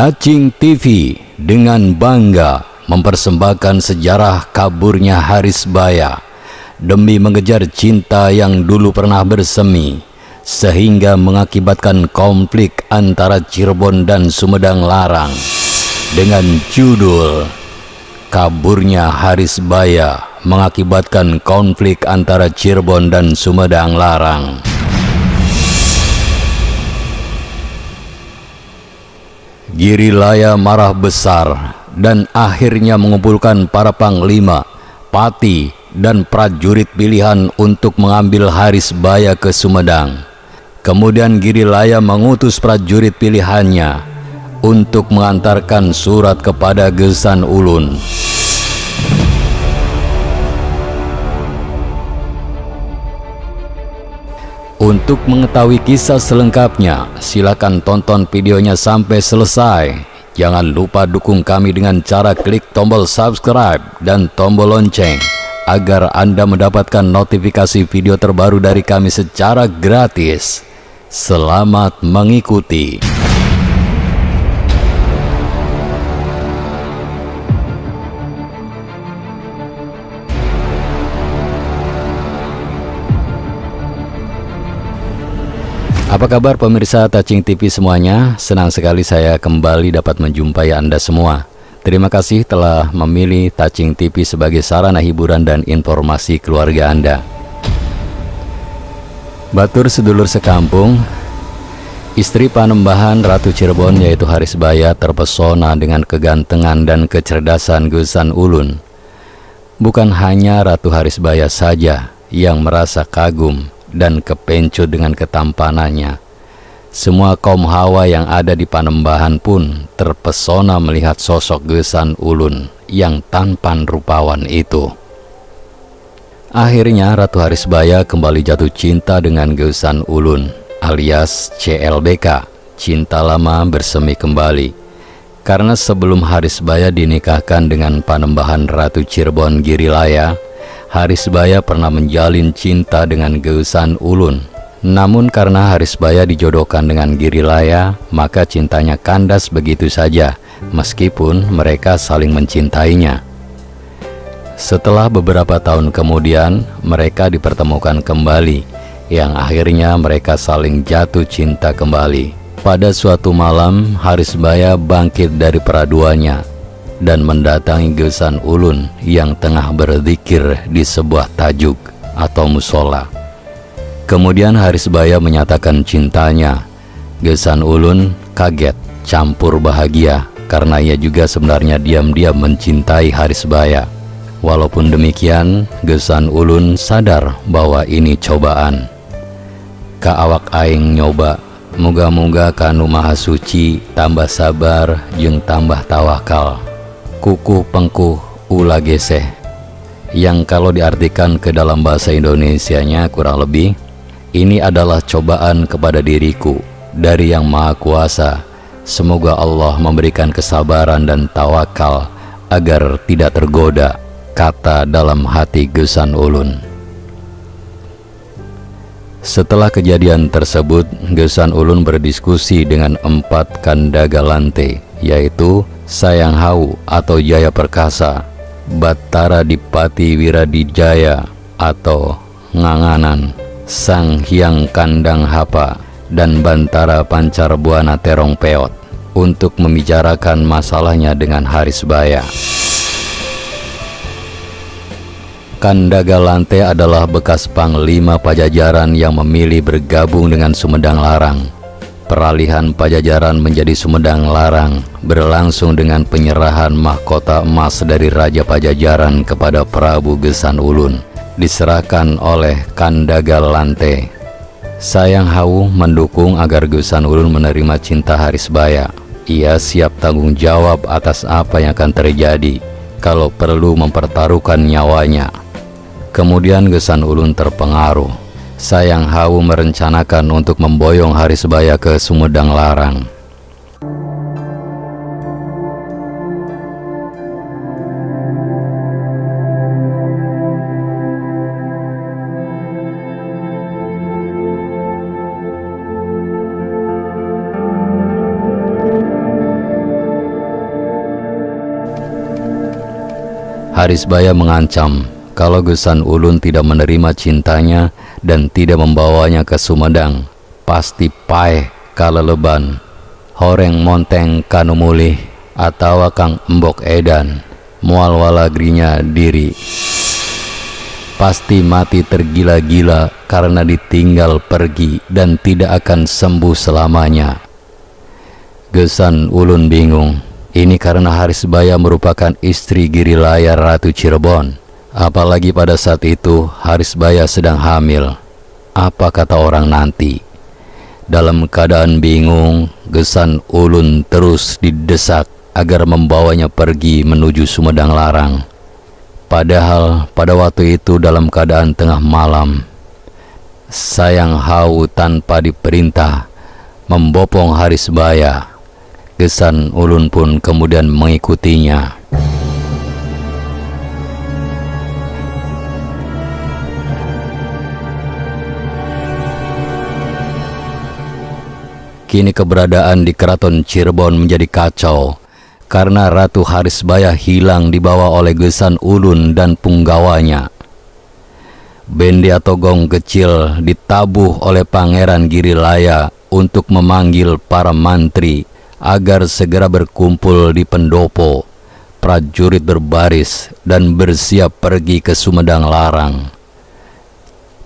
Tacing TV dengan bangga mempersembahkan sejarah kaburnya Harisbaya demi mengejar cinta yang dulu pernah bersemi sehingga mengakibatkan konflik antara Cirebon dan Sumedang Larang dengan judul Kaburnya Harisbaya mengakibatkan konflik antara Cirebon dan Sumedang Larang. Girilaya marah besar dan akhirnya mengumpulkan para panglima, pati, dan prajurit pilihan untuk mengambil Harisbaya ke Sumedang. Kemudian Girilaya mengutus prajurit pilihannya untuk mengantarkan surat kepada Gesan Ulun. Untuk mengetahui kisah selengkapnya, silakan tonton videonya sampai selesai. Jangan lupa dukung kami dengan cara klik tombol subscribe dan tombol lonceng agar Anda mendapatkan notifikasi video terbaru dari kami secara gratis. Selamat mengikuti. Apa kabar pemirsa Tacing TV semuanya? Senang sekali saya kembali dapat menjumpai Anda semua. Terima kasih telah memilih Tacing TV sebagai sarana hiburan dan informasi keluarga Anda. Batur sedulur sekampung, istri Panembahan Ratu Cirebon yaitu Harisbaya terpesona dengan kegantengan dan kecerdasan Gesan Ulun. Bukan hanya Ratu Harisbaya saja yang merasa kagum dan kepencut dengan ketampanannya. Semua kaum Hawa yang ada di Panembahan pun terpesona melihat sosok Gesan Ulun yang tampan rupawan itu. Akhirnya Ratu Harisbaya kembali jatuh cinta dengan Gesan Ulun alias CLBK, cinta lama bersemi kembali. Karena sebelum Harisbaya dinikahkan dengan Panembahan Ratu Cirebon Girilaya, Harisbaya pernah menjalin cinta dengan Gesan Ulun. Namun karena Harisbaya dijodohkan dengan Girilaya, maka cintanya kandas begitu saja, meskipun mereka saling mencintainya. Setelah beberapa tahun kemudian, mereka dipertemukan kembali, yang akhirnya mereka saling jatuh cinta kembali. Pada suatu malam, Harisbaya bangkit dari peraduannya dan mendatangi Gesan Ulun yang tengah berzikir di sebuah tajuk atau musola. Kemudian Harisbaya menyatakan cintanya. Gesan Ulun kaget campur bahagia karena ia juga sebenarnya diam-diam mencintai Harisbaya. Walaupun demikian, Gesan Ulun sadar bahwa ini cobaan. Ka awak aing nyoba, muga-muga kanu maha suci tambah sabar jeung tambah tawakal. Kukuh pengkuh ulah geseh, yang kalau diartikan ke dalam bahasa Indonesianya kurang lebih, ini adalah cobaan kepada diriku dari Yang Maha Kuasa. Semoga Allah memberikan kesabaran dan tawakal agar tidak tergoda, kata dalam hati Gesan Ulun. Setelah kejadian tersebut, Gesan Ulun berdiskusi dengan 4 Kandaga Lante, yaitu Sayang Hau atau Jaya Perkasa, Battara Dipati Wiradijaya atau Nganganan, Sang Hyang Kandang Hapa, dan Bantara Pancarbuana Terong Peot untuk membicarakan masalahnya dengan Harisbaya. Kandaga Lante adalah bekas panglima Pajajaran yang memilih bergabung dengan Sumedang Larang. Peralihan Pajajaran menjadi Sumedang Larang berlangsung dengan penyerahan mahkota emas dari Raja Pajajaran kepada Prabu Gesan Ulun, diserahkan oleh Kandaga Lante. Sayang Hau mendukung agar Gesan Ulun menerima cinta Harisbaya. Ia siap tanggung jawab atas apa yang akan terjadi kalau perlu mempertaruhkan nyawanya. Kemudian Gesan Ulun terpengaruh. Sayang Hawu merencanakan untuk memboyong Harisbaya ke Sumedang Larang. Harisbaya mengancam kalau Gesan Ulun tidak menerima cintanya dan tidak membawanya ke Sumedang, pasti paeh kaleleban, horeng monteng kanu mulih, atau kang embok edan, mual walagrinya diri. Pasti mati tergila-gila karena ditinggal pergi dan tidak akan sembuh selamanya. Gesan Ulun bingung. Ini karena Harisbaya merupakan istri Girilaya Ratu Cirebon. Apalagi pada saat itu Harisbaya sedang hamil. Apa kata orang nanti? Dalam keadaan bingung, Gesan Ulun terus didesak agar membawanya pergi menuju Sumedang Larang. Padahal pada waktu itu dalam keadaan tengah malam, Sayang Hawu tanpa diperintah membopong Harisbaya. Gesan Ulun pun kemudian mengikutinya. Kini keberadaan di Keraton Cirebon menjadi kacau karena Ratu Harisbaya hilang dibawa oleh Gesan Ulun dan punggawanya. Bende atau gong kecil ditabuh oleh Pangeran Girilaya untuk memanggil para mantri agar segera berkumpul di pendopo. Prajurit berbaris dan bersiap pergi ke Sumedang Larang.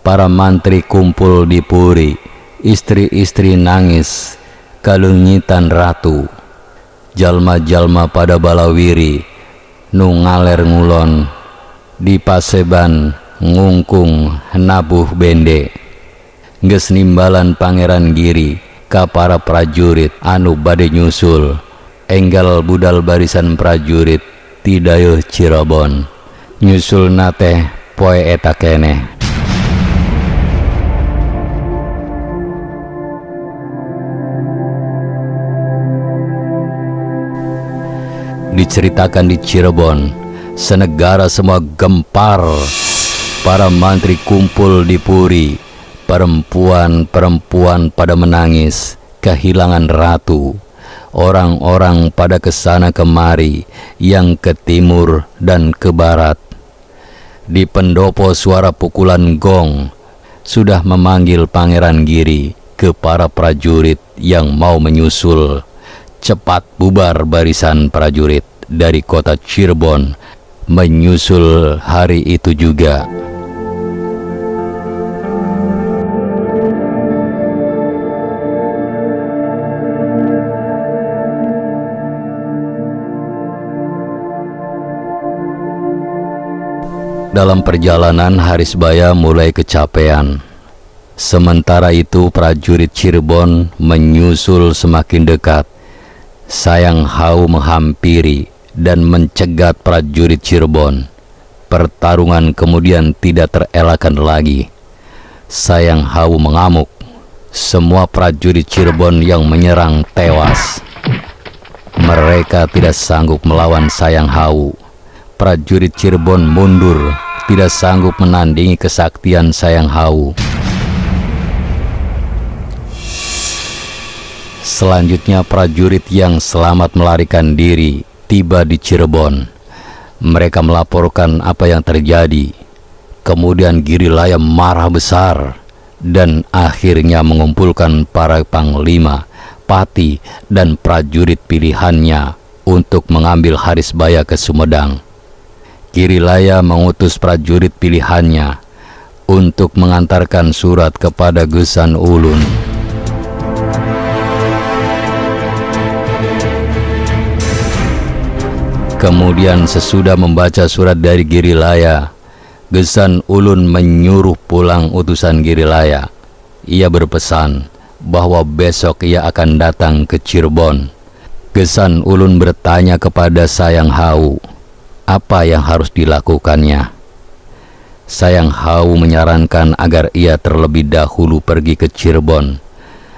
Para mantri kumpul di puri, istri-istri nangis kalungitan ratu. Jalma-jalma pada balawiri nu ngaler ngulon, di paseban ngungkung nabuh bende. Geus nimbalan Pangeran Giri ka para prajurit anu bade nyusul, enggal budal barisan prajurit ti dayeuh Cirebon. Nyusul nate poe eta keneh. Diceritakan di Cirebon, senegara semua gempar. Para mantri kumpul di puri. Perempuan-perempuan pada menangis kehilangan ratu. Orang-orang pada kesana kemari, yang ke timur dan ke barat. Di pendopo suara pukulan gong sudah memanggil Pangeran Giri ke para prajurit yang mau menyusul. Cepat bubar barisan prajurit dari kota Cirebon menyusul hari itu juga. Dalam perjalanan Harisbaya mulai kecapean. Sementara itu prajurit Cirebon menyusul semakin dekat. Sayang Hawu menghampiri dan mencegat prajurit Cirebon. Pertarungan kemudian tidak terelakkan lagi. Sayang Hawu mengamuk. Semua prajurit Cirebon yang menyerang tewas. Mereka tidak sanggup melawan Sayang Hawu. Prajurit Cirebon mundur, tidak sanggup menandingi kesaktian Sayang Hawu. Selanjutnya prajurit yang selamat melarikan diri tiba di Cirebon. Mereka melaporkan apa yang terjadi. Kemudian Girilaya marah besar dan akhirnya mengumpulkan para panglima, pati, dan prajurit pilihannya untuk mengambil Harisbaya ke Sumedang. Girilaya mengutus prajurit pilihannya untuk mengantarkan surat kepada Gesan Ulun. Kemudian sesudah membaca surat dari Girilaya, Gesan Ulun menyuruh pulang utusan Girilaya. Ia berpesan bahwa besok ia akan datang ke Cirebon. Gesan Ulun bertanya kepada Sayang Hawu, apa yang harus dilakukannya. Sayang Hawu menyarankan agar ia terlebih dahulu pergi ke Cirebon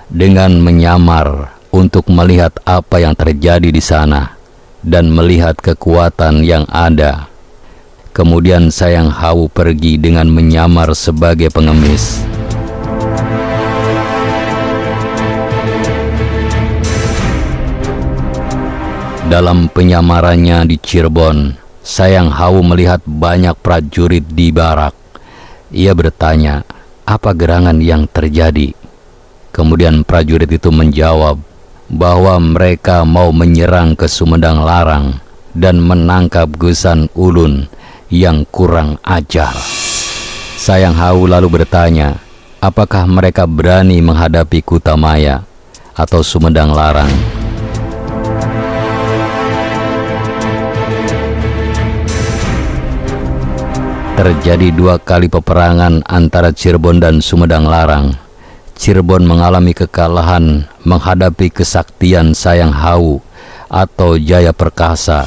dengan menyamar untuk melihat apa yang terjadi di sana dan melihat kekuatan yang ada. Kemudian Sayang Hawu pergi dengan menyamar sebagai pengemis. Dalam penyamarannya di Cirebon, Sayang Hawu melihat banyak prajurit di barak. Ia bertanya, apa gerangan yang terjadi? Kemudian prajurit itu menjawab bahwa mereka mau menyerang ke Sumedang Larang dan menangkap Gesan Ulun yang kurang ajar. Sayang Hawu lalu bertanya, apakah mereka berani menghadapi Kutamaya atau Sumedang Larang? Terjadi 2 kali peperangan antara Cirebon dan Sumedang Larang. Cirebon mengalami kekalahan menghadapi kesaktian Sayang Hawu atau Jaya Perkasa,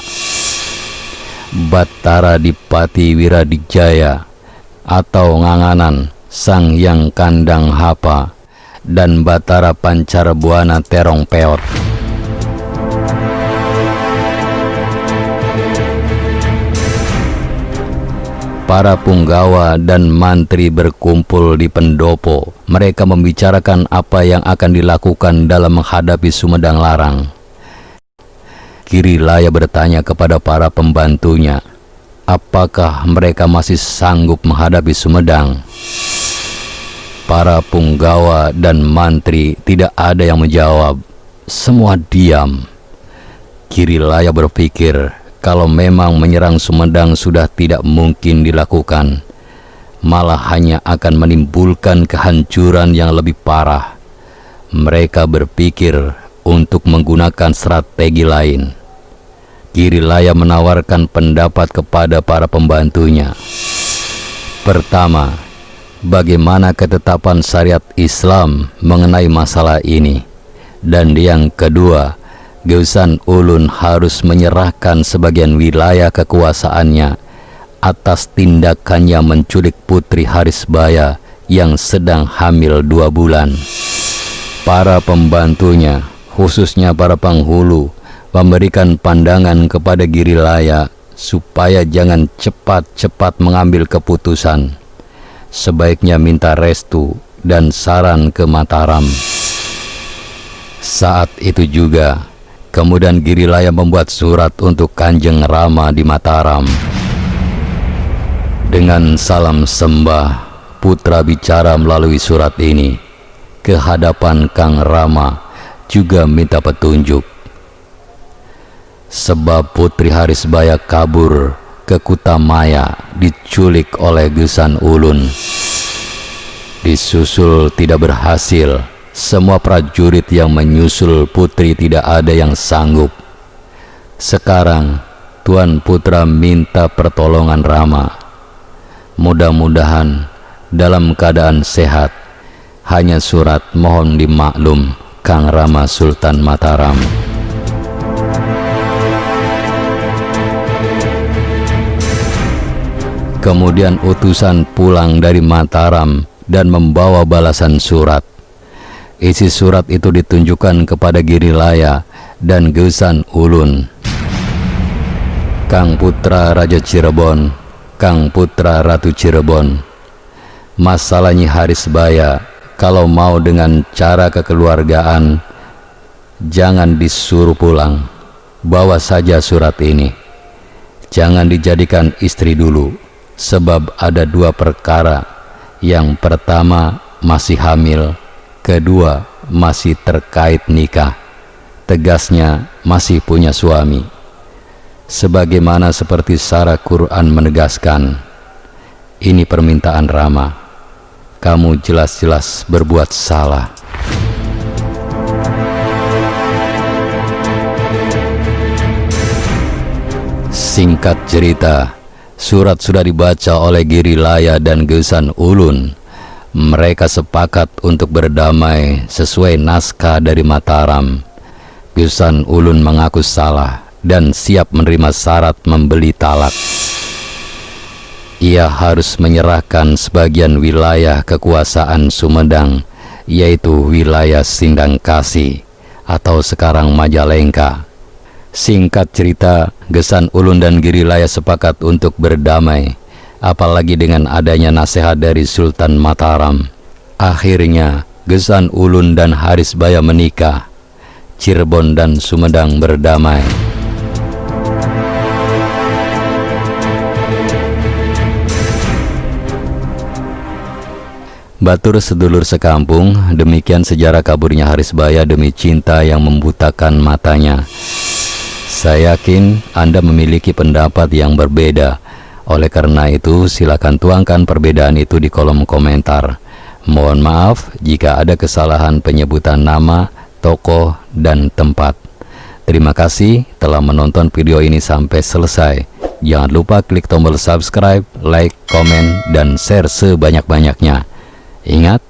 Batara Dipati Wiradijaya atau Nganganan Sang Yang Kandang Hapa, dan Batara Pancarebuana Terong Peot. Para punggawa dan mantri berkumpul di pendopo. Mereka membicarakan apa yang akan dilakukan dalam menghadapi Sumedang Larang. Kirilaya bertanya kepada para pembantunya, apakah mereka masih sanggup menghadapi Sumedang? Para punggawa dan mantri tidak ada yang menjawab. Semua diam. Kirilaya berpikir, kalau memang menyerang Sumedang sudah tidak mungkin dilakukan, malah hanya akan menimbulkan kehancuran yang lebih parah. Mereka berpikir untuk menggunakan strategi lain. Kirilaya menawarkan pendapat kepada para pembantunya. Pertama, bagaimana ketetapan syariat Islam mengenai masalah ini? Dan yang kedua, Gesan Ulun harus menyerahkan sebagian wilayah kekuasaannya atas tindakannya menculik Putri Harisbaya yang sedang hamil 2 bulan. Para pembantunya, khususnya para penghulu, memberikan pandangan kepada Girilaya supaya jangan cepat-cepat mengambil keputusan. Sebaiknya minta restu dan saran ke Mataram. Saat itu juga, kemudian Girilaya membuat surat untuk Kanjeng Rama di Mataram. Dengan salam sembah, putra bicara melalui surat ini ke hadapan Kang Rama, juga minta petunjuk. Sebab Putri Harisbaya kabur ke Kutamaya, diculik oleh Gesan Ulun. Disusul tidak berhasil. Semua prajurit yang menyusul putri tidak ada yang sanggup. Sekarang Tuan Putra minta pertolongan Rama. Mudah-mudahan dalam keadaan sehat. Hanya surat mohon dimaklum Kang Rama Sultan Mataram. Kemudian utusan pulang dari Mataram dan membawa balasan surat. Isi surat itu ditunjukkan kepada Girilaya dan Gesan Ulun. Kang Putra Raja Cirebon, Kang Putra Ratu Cirebon, masalah Nyi Harisbaya, kalau mau dengan cara kekeluargaan, jangan disuruh pulang. Bawa saja surat ini. Jangan dijadikan istri dulu, sebab ada 2 perkara. Yang pertama masih hamil, kedua masih terkait nikah. Tegasnya masih punya suami. Sebagaimana seperti syara Quran menegaskan, ini permintaan Rama. Kamu jelas-jelas berbuat salah. Singkat cerita, surat sudah dibaca oleh Girilaya dan Gesan Ulun. Mereka sepakat untuk berdamai sesuai naskah dari Mataram. Gesan Ulun mengaku salah dan siap menerima syarat membeli talak. ia harus menyerahkan sebagian wilayah kekuasaan Sumedang, yaitu wilayah Sindangkasih atau sekarang Majalengka. Singkat cerita, Gesan Ulun dan Girilaya sepakat untuk berdamai, apalagi dengan adanya nasihat dari Sultan Mataram. Akhirnya, Gesan Ulun dan Harisbaya menikah. Cirebon dan Sumedang berdamai. Batur sedulur sekampung, demikian sejarah kaburnya Harisbaya demi cinta yang membutakan matanya. Saya yakin Anda memiliki pendapat yang berbeda. Oleh karena itu, silakan tuangkan perbedaan itu di kolom komentar. Mohon maaf jika ada kesalahan penyebutan nama, tokoh, dan tempat. Terima kasih telah menonton video ini sampai selesai. Jangan lupa klik tombol subscribe, like, komen, dan share sebanyak-banyaknya. Ingat,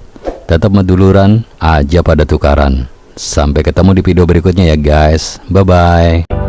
tetap meduluran aja pada tukaran. Sampai ketemu di video berikutnya ya guys. Bye-bye.